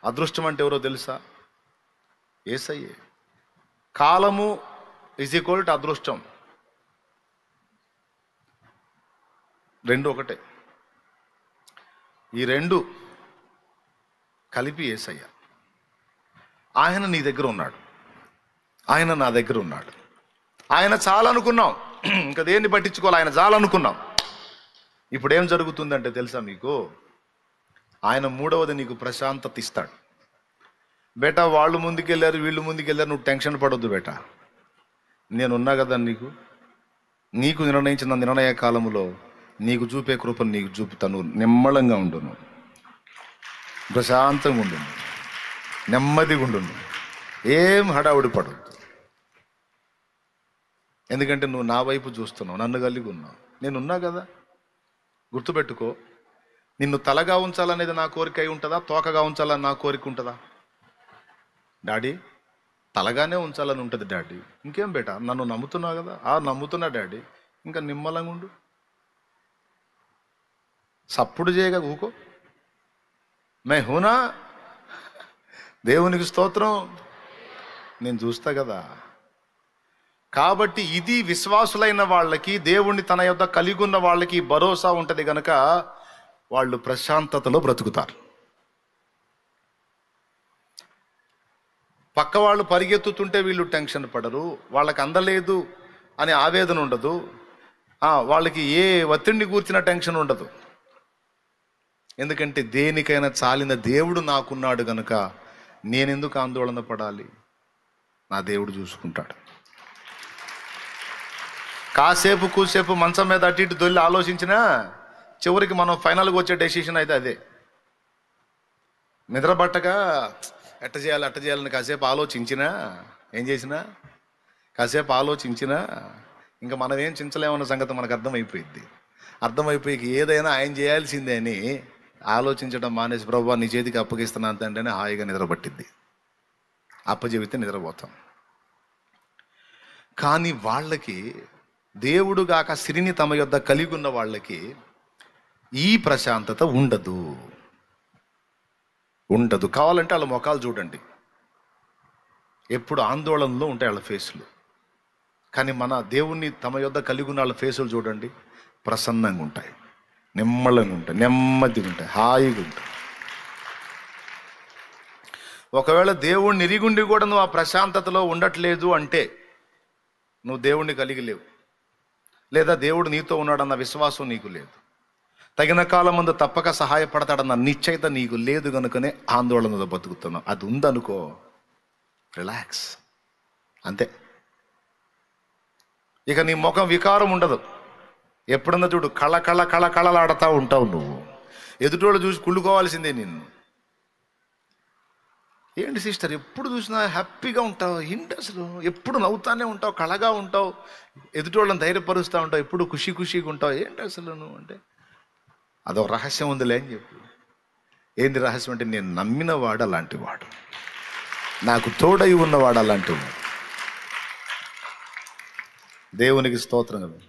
అదృష్టం అంటే ఎవరో తెలుసా? యేసయ్యే. కాలము ఈజ్ ఈక్వల్ టు అదృష్టం, రెండు ఒకటే. ఈ రెండు కలిపి యేసయ్య. ఆయన నీ దగ్గర ఉన్నాడు, ఆయన నా దగ్గర ఉన్నాడు. ఆయన చాలనుకున్నాం, ఇంకా దేన్ని పట్టించుకోవాలి, ఆయన చాలనుకున్నాం. ఇప్పుడు ఏం జరుగుతుందంటే తెలుసా మీకు? ఆయన మూడవది నీకు ప్రశాంతత ఇస్తాడు. బేటా వాళ్ళు ముందుకెళ్ళారు, వీళ్ళు ముందుకెళ్ళారు, నువ్వు టెన్షన్ పడొద్దు బేటా. నేనున్నా కదా నీకు. నీకు నిర్ణయించిన నిర్ణయ కాలంలో నీకు చూపే కృపను నీకు చూపుతాను. నిమ్మళంగా ఉండును, ప్రశాంతంగా ఉండును, నెమ్మదిగా ఉండును, ఏం హడావుడి పడొద్దు. ఎందుకంటే నువ్వు నా వైపు చూస్తున్నావు, నన్ను కలిగి ఉన్నావు, నేనున్నా కదా. గుర్తుపెట్టుకో, నిన్ను తలగా ఉంచాలనేది నా కోరిక అయి ఉంటుందా, తోకగా ఉంచాలని నా కోరిక ఉంటుందా? డాడీ తలగానే ఉంచాలని ఉంటుంది డాడీ. ఇంకేం బేటా, నన్ను నమ్ముతున్నావు కదా. నమ్ముతున్నా డాడీ, ఇంకా నిమ్మలంగా ఉండు, సప్పుడు చేయగా ఊకో. మే హూనా, దేవునికి స్తోత్రం, నేను చూస్తా కదా. కాబట్టి ఇది విశ్వాసులైన వాళ్ళకి, దేవుణ్ణి తన యొద్ద కలిగి ఉన్న వాళ్ళకి భరోసా ఉంటుంది గనక వాళ్ళు ప్రశాంతతలో బ్రతుకుతారు. పక్క వాళ్ళు పరిగెత్తుతుంటే వీళ్ళు టెన్షన్ పడరు, వాళ్ళకి అందలేదు అని ఆవేదన ఉండదు, వాళ్ళకి ఏ ఒత్తిడిని కూర్చిన టెన్షన్ ఉండదు. ఎందుకంటే దేనికైనా చాలిన దేవుడు నాకున్నాడు గనుక నేనెందుకు ఆందోళన పడాలి, నా దేవుడు చూసుకుంటాడు. కాసేపు కూసేపు మంచం మీద అటు ఇటు దొల్లి ఆలోచించినా చివరికి మనం ఫైనల్గా వచ్చే డెసిషన్ అయితే అదే. నిద్రపట్టగా ఎట్ట చేయాలని కాసేపు ఆలోచించినా, ఏం చేసినా కాసేపు ఆలోచించినా ఇంకా మనం ఏం చించలేమన్న సంగతి మనకు అర్థమైపోయి ఏదైనా ఆయన చేయాల్సిందే అని ఆలోచించడం మానేసి, ప్రభువా నీ చేతికి అప్పగిస్తున్నాను అంటేనే హాయిగా నిద్రపట్టిద్ది. అప్పచెబితే నిద్రపోతాం. కానీ వాళ్ళకి, దేవుడు గాక సిరిని తమ యొద్ద కలిగి ఉన్న వాళ్ళకి ఈ ప్రశాంతత ఉండదు. కావాలంటే వాళ్ళ ముఖాలు చూడండి, ఎప్పుడు ఆందోళనలో ఉంటాయి వాళ్ళ ఫేసులు. కానీ మన దేవుణ్ణి తమ యొద్ద కలిగి ఉన్న వాళ్ళ ఫేసులు చూడండి, ప్రసన్నంగా ఉంటాయి, నిమ్మలంగా ఉంటాయి, నెమ్మదిగా ఉంటాయి, హాయిగా ఉంటాయి. ఒకవేళ దేవుణ్ణి ఎరిగుండి కూడా నువ్వు ఆ ప్రశాంతతలో ఉండట్లేదు అంటే నువ్వు దేవుణ్ణి కలిగి లేవు, లేదా దేవుడు నీతో ఉన్నాడన్న విశ్వాసం నీకు లేదు. తగిన కాలం ముందు తప్పక సహాయపడతాడన్న నిశ్చయిత నీకు లేదు కనుకనే ఆందోళనతో బతుకుతున్నావు. అది ఉందనుకో, రిలాక్స్, అంతే. ఇక నీ ముఖం వికారం ఉండదు. ఎప్పుడన్నా చూడు కళలాడుతూ ఉంటావు నువ్వు. ఎదుటోళ్ళు చూసి కుళ్ళుకోవాల్సిందే నిన్ను. ఏంటి సిస్టర్ ఎప్పుడు చూసినా హ్యాపీగా ఉంటావు, ఏంటి అసలు ఎప్పుడు నవ్వుతానే ఉంటావు, కళగా ఉంటావు, ఎదుటోళ్ళని ధైర్యపరుస్తూ ఉంటావు, ఎప్పుడు ఖుషీగా ఉంటావు, ఏంటి అసలు నువ్వు అంటే అదొక రహస్యం ఉందిలే అని చెప్పు. ఏంది రహస్యం అంటే, నేను నమ్మిన వాడు అలాంటి వాడు, నాకు తోడై ఉన్నవాడు అలాంటి వాడు. దేవునికి స్తోత్రం కదా.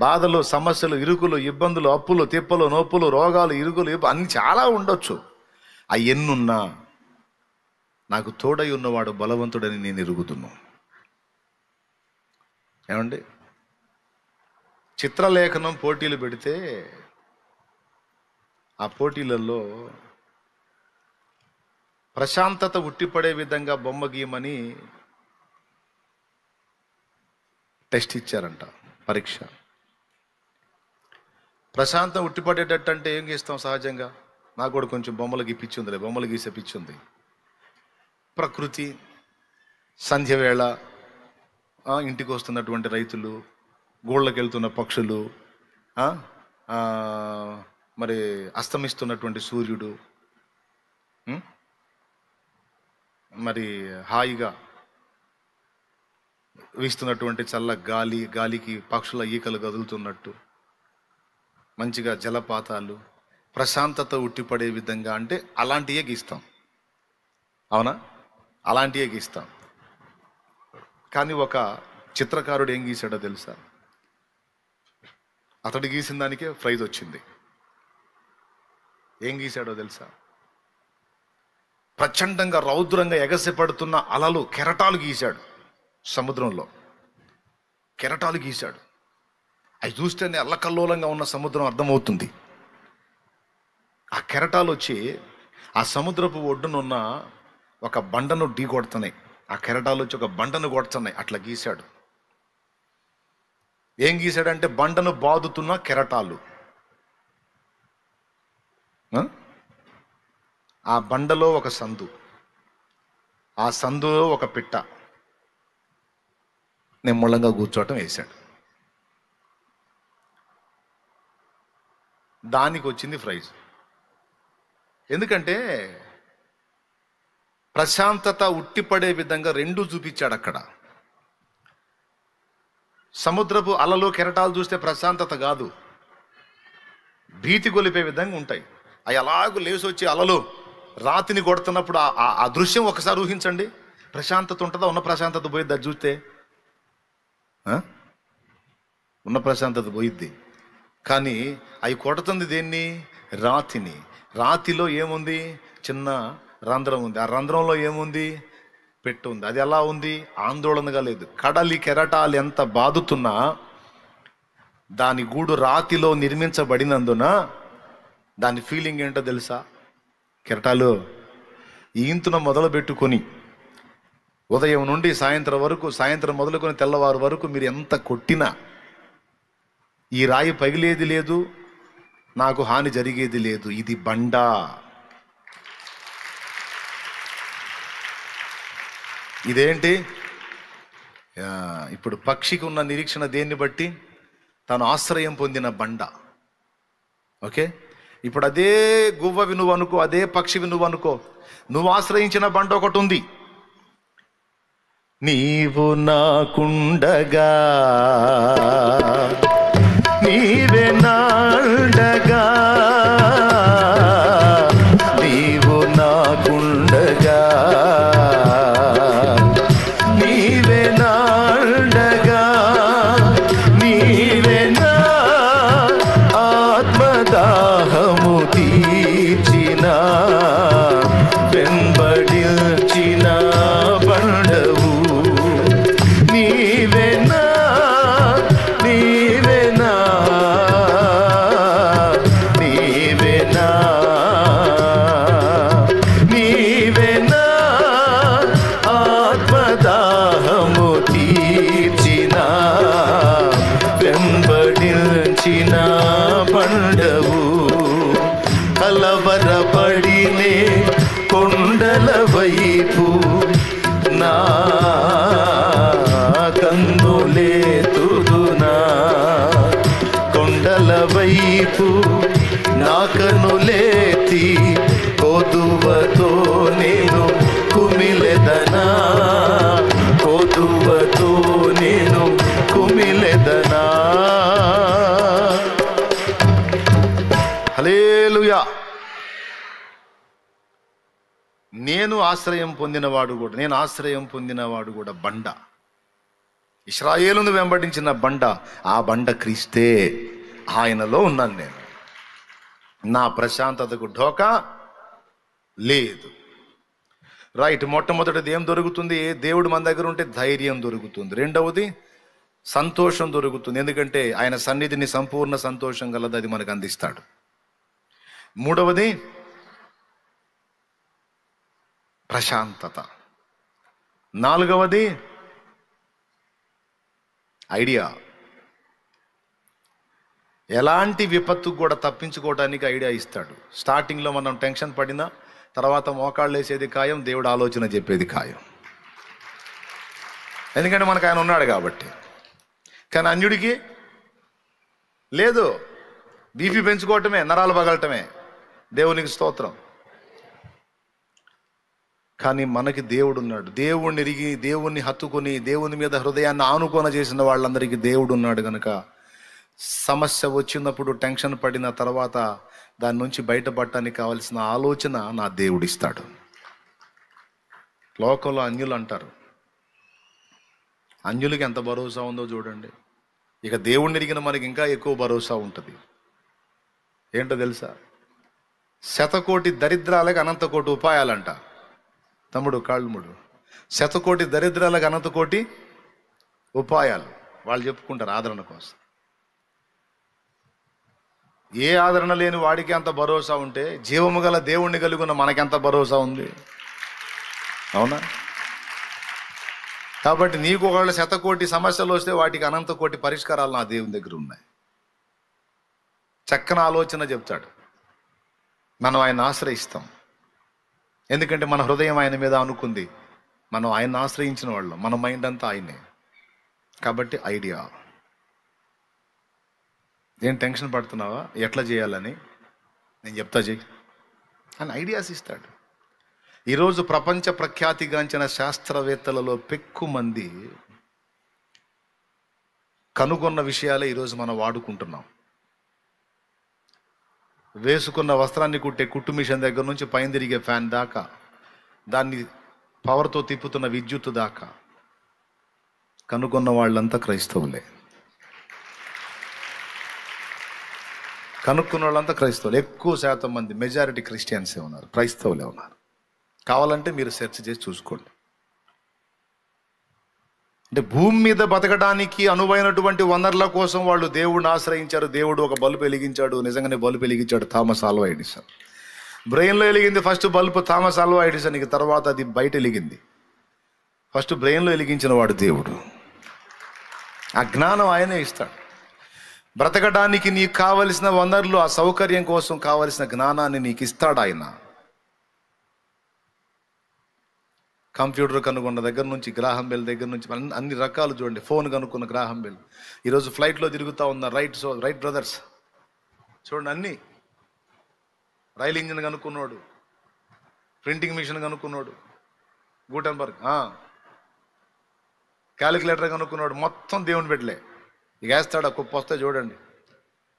బాధలు, సమస్యలు, ఇరుకులు, ఇబ్బందులు, అప్పులు, తిప్పలు, నొప్పులు, రోగాలు, ఇరుకులు అన్ని చాలా ఉండొచ్చు. ఎన్నున్నా నాకు తోడై ఉన్నవాడు బలవంతుడని నేను ఎరుగుతున్నాను. ఏమండి, చిత్రలేఖనం పోటీలు పెడితే ఆ పోటీలలో ప్రశాంతత ఉట్టిపడే విధంగా బొమ్మ గీయమని టెస్ట్ ఇచ్చారంట, పరీక్ష. ప్రశాంతం ఉట్టిపడేటట్టు అంటే ఏం గీస్తాం సహజంగా? నాకు కూడా కొంచెం బొమ్మలు గీపించుందిలే, బొమ్మలు గీసే పిచ్చుంది. ప్రకృతి, సంధ్యవేళ, ఇంటికి వస్తున్నటువంటి రైతులు, గోళ్ళకి వెళ్తున్న పక్షులు, మరి అస్తమిస్తున్నటువంటి సూర్యుడు, మరి హాయిగా వీస్తున్నటువంటి చల్ల గాలికి పక్షుల ఈకలు కదులుతున్నట్టు, మంచిగా జలపాతాలు, ప్రశాంతత ఉట్టిపడే విధంగా అంటే అలాంటివే గీస్తాం. అవునా? అలాంటివే గీస్తాం. కానీ ఒక చిత్రకారుడు ఏం గీశాడో తెలుసా? అతడు గీసిన దానికే ప్రైజ్ వచ్చింది. ఏం గీశాడో తెలుసా? ప్రచండంగా రౌద్రంగా ఎగసిపడుతున్న అలలు, కెరటాలు గీశాడు సముద్రంలో. కెరటాలు గీశాడు. అవి చూస్తేనే అల్లకల్లోలంగా ఉన్న సముద్రం అర్థమవుతుంది. ఆ కెరటాలు వచ్చి ఆ సముద్రపు ఒడ్డునున్న ఒక బండను ఢీ కొడుతున్నాయి. ఆ కెరటాలు వచ్చి ఒక బండను కొడుతున్నాయి. అట్లా గీశాడు. ఏం గీశాడంటే బండను బాదుతున్న కెరటాలు. ఆ బండలో ఒక సందు, ఆ సందులో ఒక పిట్ట నిమ్మళంగా కూర్చోవటం వేశాడు. దానికి వచ్చింది ప్రైజ్. ఎందుకంటే ప్రశాంతత ఉట్టిపడే విధంగా రెండు చూపించాడు అక్కడ. సముద్రపు అలలు కెరటాలు చూస్తే ప్రశాంతత కాదు, భీతి గొలిపే విధంగా ఉంటాయి. అవి అలాగూ లేచి వచ్చి అలలు రాతిని కొడుతున్నప్పుడు ఆ దృశ్యం ఒకసారి ఊహించండి. ప్రశాంతత ఉంటుందా? ఉన్న ప్రశాంతత పోయిద్ది. అది చూస్తే ఉన్న ప్రశాంతత పోయిద్ది. కానీ అవి కొడుతుంది దేన్ని? రాతిని. రాతిలో ఏముంది? చిన్న రంధ్రం ఉంది. ఆ రంధ్రంలో ఏముంది? పెట్టు ఉంది. అది ఎలా ఉంది? ఆందోళనగా లేదు. కడలి కెరటాలు ఎంత బాదుతున్నా దాని గూడు రాతిలో నిర్మించబడినందున దాని ఫీలింగ్ ఏంటో తెలుసా? కెరటాలు ఈంతున మొదలు పెట్టుకొని ఉదయం నుండి సాయంత్రం వరకు, సాయంత్రం మొదలుకొని తెల్లవారు వరకు మీరు ఎంత కొట్టినా ఈ రాయి పగిలేది లేదు, నాకు హాని జరిగేది లేదు. ఇది బండ. ఇదేంటి? ఇప్పుడు పక్షికి ఉన్న నిరీక్షణ దేన్ని బట్టి? తాను ఆశ్రయం పొందిన బండ. ఓకే, ఇప్పుడు అదే గువ్వవి నువ్వు అనుకో, అదే పక్షివి నువ్వు అనుకో. నువ్వు ఆశ్రయించిన బండ ఒకటి ఉంది. నీవు నాకుండగా, నీవే నాండగా, నీవు నాకుండగా, నీవే నాండగా, నీవే నా ఆత్మదాహము తీర్చిన, వెంబడించిన బండవు నీవేనా, నీవేనా, నీవేనా, నీవేనా ఆత్మదాహము తీర్చిన, వెంబడించిన బండవు. కలవరపడినే కొండల వైపు నా కన్నులేతుదునా, కొండల వైపు నా కన్నులేతి, కొదువతో నేను కుమిలెదనా, కొదువతో నేను కుమిలెదనా. హల్లెలూయా. నేను ఆశ్రయం పొందినవాడు కూడా బండ. ఇశ్రాయేలును వెంబడించిన బండ, ఆ బండ క్రీస్తే. ఆయనలో ఉన్నాను నేను. నా ప్రశాంతతకు ఢోకా లేదు. రైట్. మొట్టమొదటిది ఏం దొరుకుతుంది? దేవుడు మన దగ్గర ఉంటే ధైర్యం దొరుకుతుంది. రెండవది సంతోషం దొరుకుతుంది, ఎందుకంటే ఆయన సన్నిధిని సంపూర్ణ సంతోషం గలది, అది మనకు అందిస్తాడు. మూడవది ప్రశాంతత. నాలుగవది ఐడియా. ఎలాంటి విపత్తుకు కూడా తప్పించుకోవడానికి ఐడియా ఇస్తాడు. స్టార్టింగ్లో మనం టెన్షన్ పడినా తర్వాత మోకాళ్ళు వేసేది ఖాయం, దేవుడు ఆలోచన చెప్పేది ఖాయం. ఎందుకంటే మనకు ఆయన ఉన్నాడు కాబట్టి. కానీ అన్యుడికి లేదు. బీపీ పెంచుకోవటమే, నరాలు పగలటమే. దేవునికి స్తోత్రం. కానీ మనకి దేవుడు ఉన్నాడు. దేవుణ్ణి ఎరిగి, దేవుణ్ణి హత్తుకొని, దేవుని మీద హృదయాన్ని ఆనుకోన చేసిన వాళ్ళందరికీ దేవుడు ఉన్నాడు కనుక సమస్య వచ్చినప్పుడు టెన్షన్ పడిన తర్వాత దాని నుంచి బయటపడటానికి కావలసిన ఆలోచన నా దేవుడు ఇస్తాడు. లోకంలో అన్యులు అంటారు, అన్యులకి ఎంత భరోసా ఉందో చూడండి. ఇక దేవుణ్ణి ఎరిగిన మనకి ఇంకా ఎక్కువ భరోసా ఉంటుంది. ఏంటో తెలుసా? 100,000,000 దరిద్రాలకు 1,000,000,000 ఉపాయాలంట. తమ్ముడు కాళ్ళుముడు. శతకోటి దరిద్రాలకు అనంత కోటి ఉపాయాలు వాళ్ళు చెప్పుకుంటారు ఆదరణ కోసం. ఏ ఆదరణ లేని వాడికి అంత భరోసా ఉంటే జీవము గల దేవుణ్ణి కలిగి ఉన్న మనకెంత భరోసా ఉంది? అవునా? కాబట్టి నీకు ఒకవేళ శతకోటి సమస్యలు వస్తే వాటికి అనంత కోటి పరిష్కారాలు నా దేవుని దగ్గర ఉన్నాయి. చక్కని ఆలోచన చెప్తాడు. మనం ఆయన ఆశ్రయిస్తాం. ఎందుకంటే మన హృదయం ఆయన మీద అనుకుంది. మనం ఆయన ఆశ్రయించిన వాళ్ళం. మన మైండ్ అంతా ఆయనే. కాబట్టి ఐడియా. ఏం టెన్షన్ పడుతున్నావా ఎట్లా చేయాలని? నేను చెప్తా చెయ్యి అని ఐడియాస్ ఇస్తాడు. ఈరోజు ప్రపంచ ప్రఖ్యాతిగాంచిన శాస్త్రవేత్తలలో పెక్కుమంది కనుగొన్న విషయాలే ఈరోజు మనం వాడుకుంటున్నాం. వేసుకున్న వస్త్రాన్ని కుట్టే కుట్టు మిషన్ దగ్గర నుంచి పైన తిరిగే ఫ్యాన్ దాకా, దాన్ని పవర్తో తిప్పుతున్న విద్యుత్ దాకా కనుగొన్న వాళ్ళంతా క్రైస్తవులే. కనుక్కున్న వాళ్ళంతా క్రైస్తవులు. ఎక్కువ శాతం మంది మెజారిటీ క్రిస్టియన్సే ఉన్నారు, క్రైస్తవులే ఉన్నారు. కావాలంటే మీరు సెర్చ్ చేసి చూసుకోండి. అంటే భూమి మీద బతకడానికి అనువైనటువంటి వనరుల కోసం వాళ్ళు దేవుడిని ఆశ్రయించారు. దేవుడు ఒక బల్బు వెలిగించాడు. నిజంగానే బల్బు వెలిగించాడు థామస్ ఆల్వా ఎడిసన్. బ్రెయిన్లో వెలిగింది ఫస్ట్ బల్బు థామస్ ఆల్వా ఎడిసన్కి, తర్వాత అది బయట వెలిగింది. ఫస్ట్ బ్రెయిన్లో వెలిగించిన వాడు దేవుడు. ఆ జ్ఞానం ఆయనే ఇస్తాడు. బ్రతకడానికి నీకు కావలసిన వనరులు, ఆ సౌకర్యం కోసం కావలసిన జ్ఞానాన్ని నీకు ఇస్తాడు ఆయన. కంప్యూటర్ కనుగొన్న దగ్గర నుంచి, గ్రాహం బెల్ దగ్గర నుంచి అన్ని రకాలు చూడండి. ఫోన్ కనుక్కున్న గ్రాహం బెల్ ఈరోజు ఫ్లైట్లో తిరుగుతూ ఉన్న రైట్ బ్రదర్స్ చూడండి. అన్నీ రైల్ ఇంజిన్ కనుక్కున్నాడు, ప్రింటింగ్ మిషన్ కనుక్కున్నాడు గూటెన్బర్గ్, క్యాలిక్యులేటర్ కనుక్కున్నాడు. మొత్తం దేవుని పెట్టలే. ఇక వేస్తాడు. కుప్ప వస్తే చూడండి.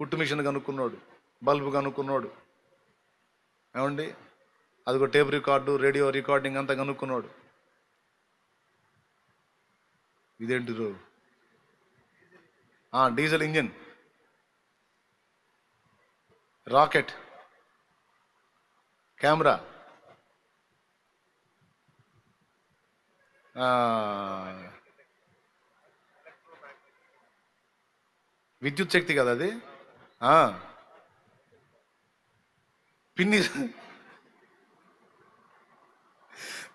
కుట్టు మిషన్ కనుక్కున్నాడు, బల్బు కనుక్కున్నాడు, ఏమండి అదిగో టేప్ రికార్డు, రేడియో రికార్డింగ్ అంతా కనుక్కున్నాడు. ఇదేంటి డీజిల్ ఇంజిన్, రాకెట్, కెమెరా, విద్యుత్ శక్తి కదా అది.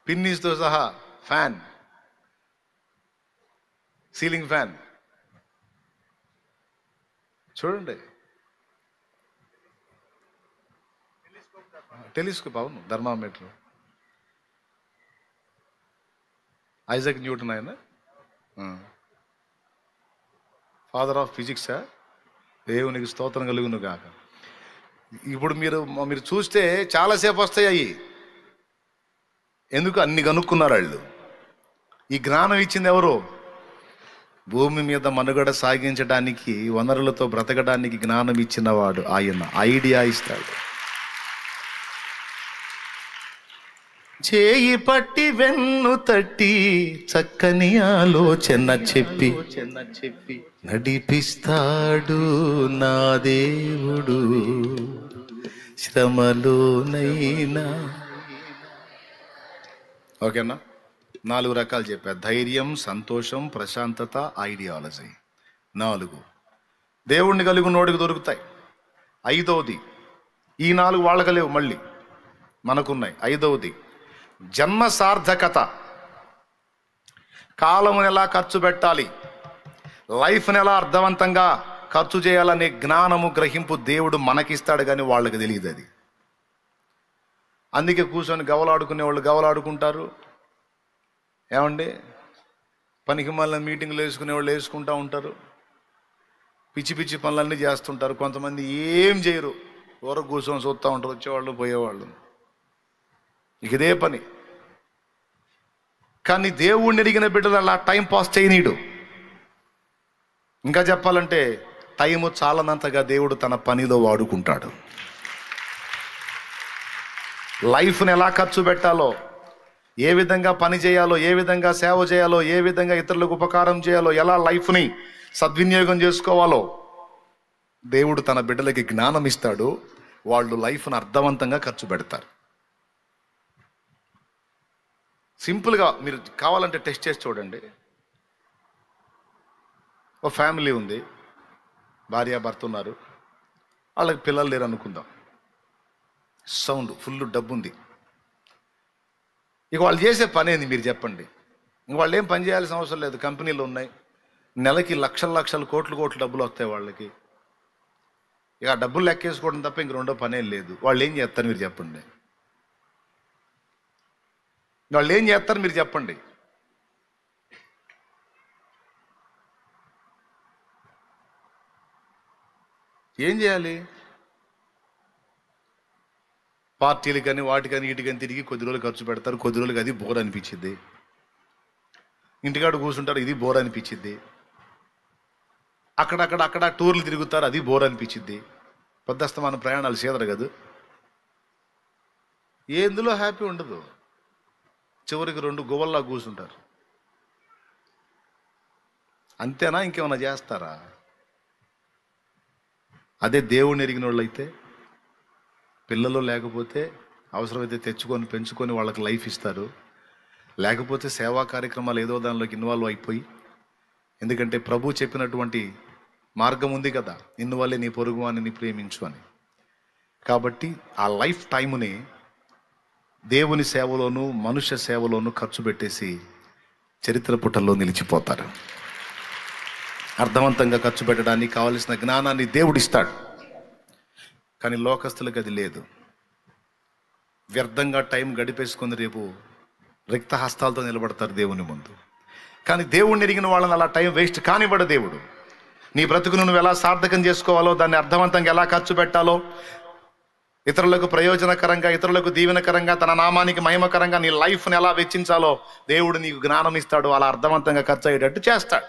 పిన్నీస్తో సహా ఫ్యాన్, సీలింగ్ ఫ్యాన్ చూడండి. టెలిస్కోప్, అవును, థర్మామీటర్. ఐజాక్ న్యూటన్ ఆయన ఫాదర్ ఆఫ్ ఫిజిక్సా? దేవునికి స్తోత్రం కలుగును కాక. ఇప్పుడు మీరు చూస్తే చాలాసేపు వస్తాయి అవి. ఎందుకు? అన్ని కనుక్కున్నారు వాళ్ళు. ఈ జ్ఞానం ఇచ్చింది ఎవరు? భూమి మీద మనుగడ సాగించడానికి, వనరులతో బ్రతకడానికి జ్ఞానం ఇచ్చిన వాడు ఆయన. ఐడియా ఇస్తాడు. చేయి పట్టి వెన్ను తట్టి చక్కని ఆలోచన చెప్పి నడిపిస్తాడు నా దేవుడు శ్రమలోనైనా. ఓకేనా? 4 రకాలు చెప్పా. ధైర్యం, సంతోషం, ప్రశాంతత, ఐడియాలజీ. 4 దేవుణ్ణి కలిగి నోటికి దొరుకుతాయి. 5వది, ఈ 4 వాళ్ళకి లేవు, మళ్ళీ మనకున్నాయి. 5వది జన్మ సార్థకత. కాలమును ఎలా ఖర్చు పెట్టాలి, లైఫ్ని ఎలా అర్థవంతంగా ఖర్చు చేయాలనే జ్ఞానము, గ్రహింపు దేవుడు మనకిస్తాడు, కానీ వాళ్ళకి తెలియదు అది. అందుకే కూర్చొని గవలాడుకునే వాళ్ళు గవలాడుకుంటారు. ఏమండి పనికి మళ్ళీ మీటింగ్లు వేసుకునే వాళ్ళు వేసుకుంటూ ఉంటారు. పిచ్చి పిచ్చి పనులన్నీ చేస్తుంటారు. కొంతమంది ఏం చేయరు, ఊరకు కూర్చొని చూస్తూ ఉంటారు, వచ్చేవాళ్ళు పోయేవాళ్ళు. ఇదే పని. కానీ దేవుణ్ణి ఎరిగిన బిడ్డలు అలా టైం పాస్ చేయనీడు. ఇంకా చెప్పాలంటే టైము చాలనంతగా దేవుడు తన పనిలో వాడుకుంటాడు. లైఫ్ని ఎలా ఖర్చు పెట్టాలో, ఏ విధంగా పని చేయాలో, ఏ విధంగా సేవ చేయాలో, ఏ విధంగా ఇతరులకు ఉపకారం చేయాలో, ఎలా లైఫ్ని సద్వినియోగం చేసుకోవాలో దేవుడు తన బిడ్డలకి జ్ఞానం ఇస్తాడు. వాళ్ళు లైఫ్ని అర్థవంతంగా ఖర్చు పెడతారు. సింపుల్గా మీరు కావాలంటే టెస్ట్ చేసి చూడండి. ఒక ఫ్యామిలీ ఉంది, భార్య భర్త ఉన్నారు, వాళ్ళకి పిల్లలు లేరు అనుకుందాం. సౌండ్ ఫుల్ డబ్బు ఉంది. ఇక వాళ్ళు చేసే పని ఏంది మీరు చెప్పండి? ఇంక వాళ్ళు ఏం పని చేయాల్సిన అవసరం లేదు. కంపెనీలు ఉన్నాయి, నెలకి లక్షల లక్షల కోట్ల డబ్బులు వస్తాయి వాళ్ళకి. ఇక ఆ డబ్బులు లెక్కేసుకోవడం తప్ప ఇంక రెండో పనేం లేదు. వాళ్ళు ఏం చేస్తారు మీరు చెప్పండి? వాళ్ళు ఏం చేస్తారు మీరు చెప్పండి? ఏం చేయాలి? పార్టీలు కానీ వాటికని వీటికని తిరిగి కొద్ది రోజులు ఖర్చు పెడతారు, కొద్ది రోజులకి అది బోర్ అనిపించింది. ఇంటికాడ కూర్చుంటారు, ఇది బోర్ అనిపించింది. అక్కడ టూర్లు తిరుగుతారు, అది బోర్ అనిపించింది. పొద్దస్తమాన ప్రయాణాలు చేదరు కదా, ఎందులో హ్యాపీ ఉండదు. చివరికి 2 గువ్వల్లా కూర్చుంటారు. అంతేనా? ఇంకేమైనా చేస్తారా? అదే దేవుడిని ఎరిగిన వాళ్ళు అయితే పిల్లలు లేకపోతే అవసరమైతే తెచ్చుకొని పెంచుకొని వాళ్ళకి లైఫ్ ఇస్తారు. లేకపోతే సేవా కార్యక్రమాలు ఏదో దానిలోకి ఇన్వాల్వ్ అయిపోయి, ఎందుకంటే ప్రభు చెప్పినటువంటి మార్గం ఉంది కదా, నిన్ను వల్లే నీ పొరుగు వానిని ప్రేమించు అని. కాబట్టి ఆ లైఫ్ టైముని దేవుని సేవలోను మనుష్య సేవలోను ఖర్చు పెట్టేసి చరిత్ర పుటల్లో నిలిచిపోతారు. అర్థవంతంగా ఖర్చు పెట్టడానికి కావలసిన జ్ఞానాన్ని దేవుడు ఇస్తాడు, కానీ లోకస్తులకు అది లేదు. వ్యర్థంగా టైం గడిపేసుకొని రేపు రిక్త హస్తాలతో నిలబడతారు దేవుని ముందు. కానీ దేవుడిని ఎరిగిన వాళ్ళని అలా టైం వేస్ట్ కానివ్వడు దేవుడు. నీ బ్రతుకును నువ్వు ఎలా సార్థకం చేసుకోవాలో, దాన్ని అర్థవంతంగా ఎలా ఖర్చు పెట్టాలో, ఇతరులకు ప్రయోజనకరంగా, ఇతరులకు దీవెనకరంగా, తన నామానికి మహిమకరంగా నీ లైఫ్ని ఎలా వెచ్చించాలో దేవుడు నీకు జ్ఞానం ఇస్తాడు. అలా అర్థవంతంగా ఖర్చు అయ్యేటట్టు చేస్తాడు.